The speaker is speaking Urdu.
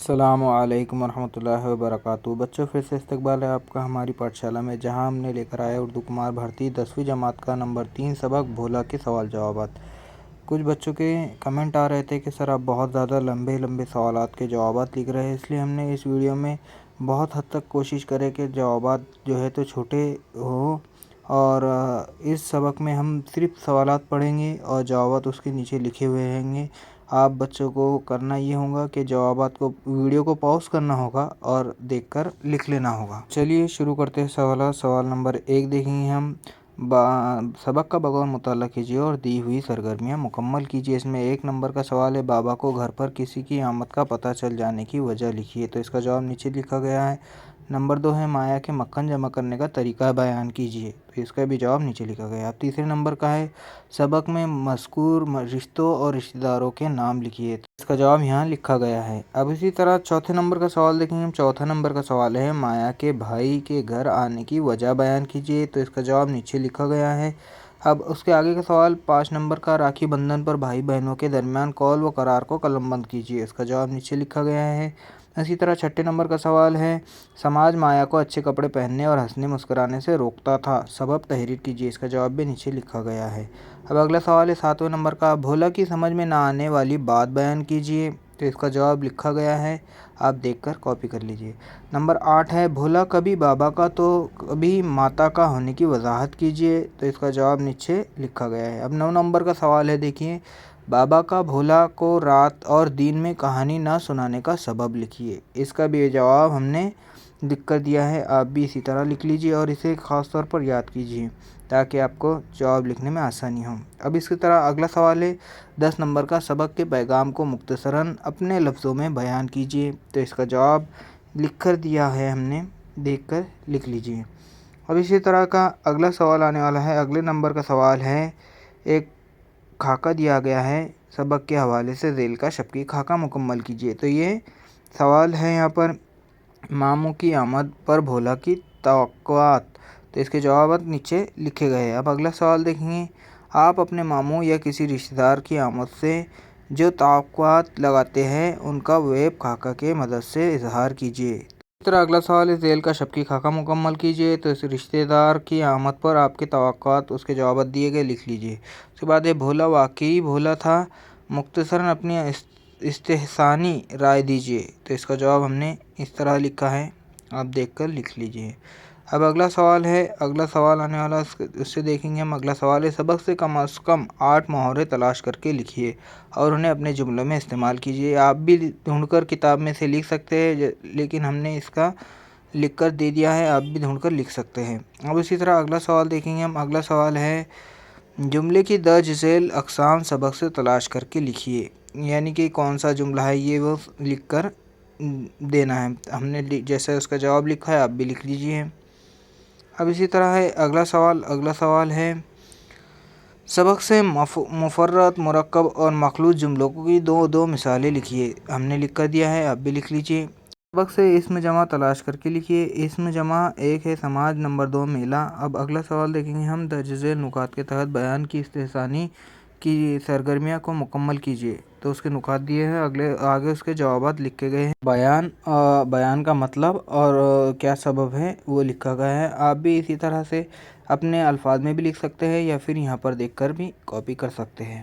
السلام علیکم ورحمۃ اللہ وبرکاتہ۔ بچوں، پھر سے استقبال ہے آپ کا ہماری پاٹھشالہ میں، جہاں ہم نے لے کر آئے اردو کمار بھارتی 10ویں جماعت کا نمبر 3 سبق بھولا کے سوال جوابات۔ کچھ بچوں کے کمنٹ آ رہے تھے کہ سر آپ بہت زیادہ لمبے سوالات کے جوابات لکھ رہے ہیں، اس لیے ہم نے اس ویڈیو میں بہت حد تک کوشش کرے کہ جوابات جو ہے تو چھوٹے ہوں، اور اس سبق میں ہم صرف سوالات پڑھیں گے اور جوابات اس کے نیچے لکھے ہوئے رہیں گے۔ آپ بچوں کو کرنا یہ ہوگا کہ جوابات کو ویڈیو کو پاؤز کرنا ہوگا اور دیکھ کر لکھ لینا ہوگا۔ چلیے شروع کرتے ہیں سوالات۔ سوال نمبر 1 دیکھیں گے ہم۔ سبق کا بغور مطالعہ کیجیے اور دی ہوئی سرگرمیاں مکمل کیجیے۔ اس میں 1 نمبر کا سوال ہے، بابا کو گھر پر کسی کی آمد کا پتہ چل جانے کی وجہ لکھیے، تو اس کا جواب نیچے لکھا گیا ہے۔ نمبر 2 ہے، مایا کے مکھن جمع کرنے کا طریقہ بیان کیجیے، تو اس کا بھی جواب نیچے لکھا گیا ہے۔ تیسرے نمبر کا ہے، سبق میں مذکور رشتوں اور رشتہ داروں کے نام لکھیے، تو اس کا جواب یہاں لکھا گیا ہے۔ اب اسی طرح چوتھے نمبر کا سوال دیکھیں گے۔ چوتھا نمبر کا سوال ہے، مایا کے بھائی کے گھر آنے کی وجہ بیان کیجیے، تو اس کا جواب نیچے لکھا گیا ہے۔ اب اس کے آگے کا سوال 5 نمبر کا، راکھی بندھن پر بھائی بہنوں کے درمیان قول و قرار کو قلم بند کیجیے، اس کا جواب نیچے لکھا گیا ہے۔ اسی طرح چھٹے نمبر کا سوال ہے، سماج مایا کو اچھے کپڑے پہننے اور ہنسنے مسکرانے سے روکتا تھا، سبب تحریر کیجیے، اس کا جواب بھی نیچے لکھا گیا ہے۔ اب اگلا سوال ہے 7ویں نمبر کا، بھولا کی سمجھ میں نہ آنے والی بات بیان کیجیے، تو اس کا جواب لکھا گیا ہے، آپ دیکھ کر کاپی کر لیجیے۔ نمبر 8 ہے، بھولا کبھی بابا کا تو کبھی ماتا کا ہونے کی وضاحت کیجیے، تو اس کا جواب نیچے لکھا گیا ہے۔ اب 9 نمبر کا سوال ہے، دیکھیے، بابا کا بھولا کو رات اور دن میں کہانی نہ سنانے کا سبب لکھیے، اس کا بھی جواب ہم نے لکھ کر دیا ہے، آپ بھی اسی طرح لکھ لیجیے اور اسے خاص طور پر یاد کیجیے تاکہ آپ کو جواب لکھنے میں آسانی ہو۔ اب اس کی طرح اگلا سوال ہے، 10 نمبر کا، سبق کے پیغام کو مختصراً اپنے لفظوں میں بیان کیجیے، تو اس کا جواب لکھ کر دیا ہے ہم نے، دیکھ کر لکھ لیجیے۔ اب اسی طرح کا اگلا سوال آنے والا ہے۔ اگلے نمبر کا سوال ہے، ایک خاکہ دیا گیا ہے، سبق کے حوالے سے ذیل کا شفقی خاکہ مکمل کیجیے، تو یہ سوال ہے یہاں پر، ماموں کی آمد پر بھولا کی توقعات، تو اس کے جوابات نیچے لکھے گئے ہیں۔ اب اگلا سوال دیکھیں گے، آپ اپنے ماموں یا کسی رشتہ دار کی آمد سے جو توقعات لگاتے ہیں ان کا ویب خاکہ کے مدد سے اظہار کیجیے۔ اسی طرح اگلا سوال ہے، ذیل کا شفقی خاکہ مکمل کیجیے، تو اس رشتہ دار کی آمد پر آپ کے توقعات، اس کے جوابات دیے گئے، لکھ لیجیے۔ اس کے بعد ہے، بھولا واقعی بھولا تھا، مختصراً اپنی استحسانی رائے دیجیے، تو اس کا جواب ہم نے اس طرح لکھا ہے، آپ دیکھ کر لکھ لیجیے۔ اب اگلا سوال ہے، اگلا سوال آنے والا اس سے دیکھیں گے ہم۔ اگلا سوال ہے، سبق سے کم از کم 8 محاورے تلاش کر کے لکھیے اور انہیں اپنے جملوں میں استعمال کیجیے۔ آپ بھی ڈھونڈ کر کتاب میں سے لکھ سکتے ہیں، لیکن ہم نے اس کا لکھ کر دے دیا ہے، آپ بھی ڈھونڈ کر لکھ سکتے ہیں۔ اب اسی طرح اگلا سوال دیکھیں گے ہم۔ اگلا سوال ہے، جملے کی درج ذیل اقسام سبق سے تلاش کر کے لکھیے، یعنی کہ کون سا جملہ ہے یہ وہ لکھ کر دینا ہے، ہم نے جیسا اس کا جواب لکھا ہے آپ بھی لکھ لیجیے۔ اب اسی طرح ہے اگلا سوال ہے، سبق سے مفرد، مرکب اور مخلوط جملوں کی دو مثالیں لکھیے، ہم نے لکھ کر دیا ہے، آپ بھی لکھ لیجیے۔ سبق سے اسم جمع تلاش کر کے لکھیے، اسم جمع 1 ہے سماج، نمبر 2 میلہ۔ اب اگلا سوال دیکھیں گے ہم، درج ذیل نکات کے تحت بیان کی استحسانی کی سرگرمیاں کو مکمل کیجیے، تو اس کے نکات دیے ہیں، آگے اس کے جوابات لکھے گئے ہیں، بیان کا مطلب اور کیا سبب ہے وہ لکھا گیا ہے۔ آپ بھی اسی طرح سے اپنے الفاظ میں بھی لکھ سکتے ہیں یا پھر یہاں پر دیکھ کر بھی کاپی کر سکتے ہیں۔